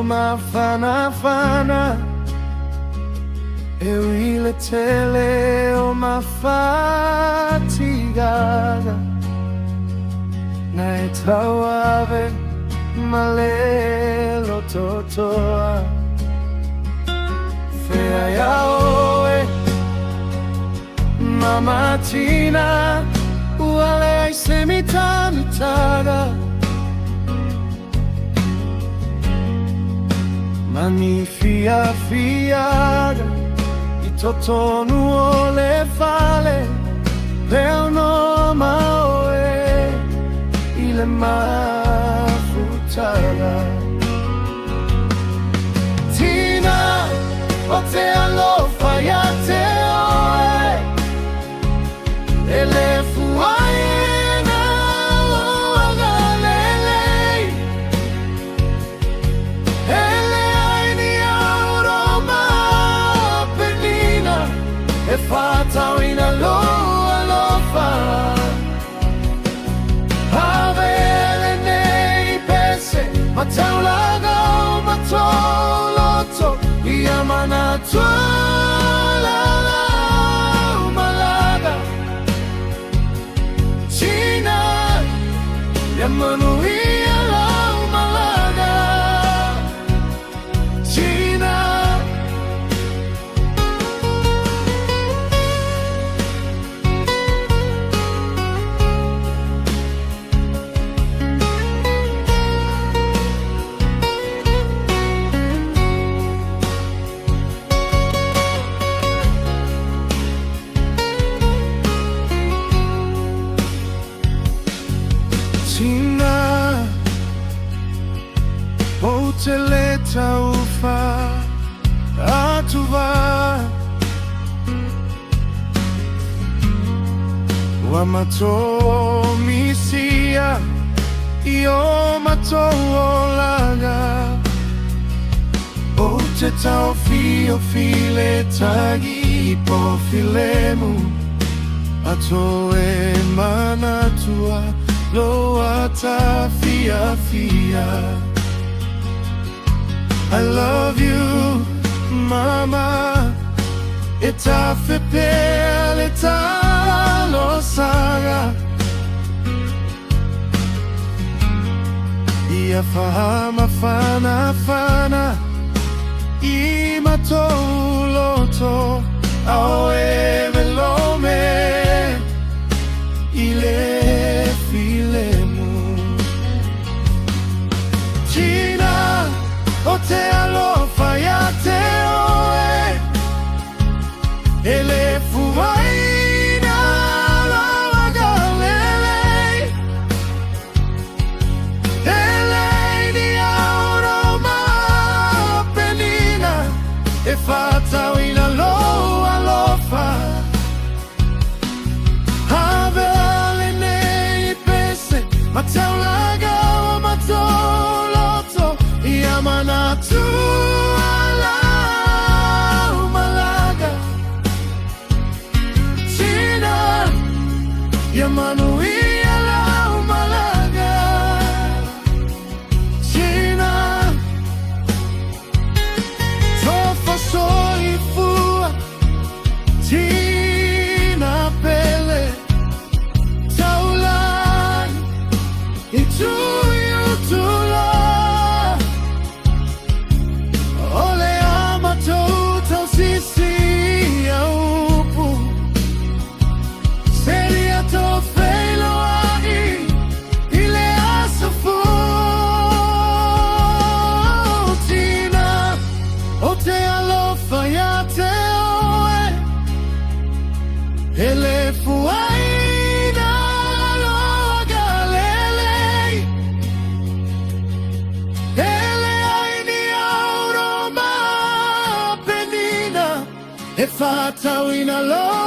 mafanafana ile tele o mafatigaga na etawave malelo totoa fea yaoe mama Tina uale semitamitaga mani fiafiaga itotonu ole fale leo no maoe ile mafutaga Tina o te alofa ya te oe efuefu na laueleele ele aini auroma penina faamaoni alolofa laueleele pese mataulaga matou matou Tina manuia alalaga Tina Tina o te taufa Atua wa matou misia io matou laga o te tau fiofile tagi po filemu atoe manatua loa ta fiafia. I love you, mama. Eta fepele eta losaga. Ia fahama fana fana. I matou loto aoaiga ile filemu. Tina o te alolofa ya te oe efuefu na laueleele ni auroma penina fetalai alolofa Taulaga o matou matou alalaga Tina manuia alalaga Tina tofa soifua Tina pele Taula'i Tuiutuloa ole matou tausisi upu seria to fetalai ile asafu Tina o te alolofa ya te oe efuefu fetalai alolofa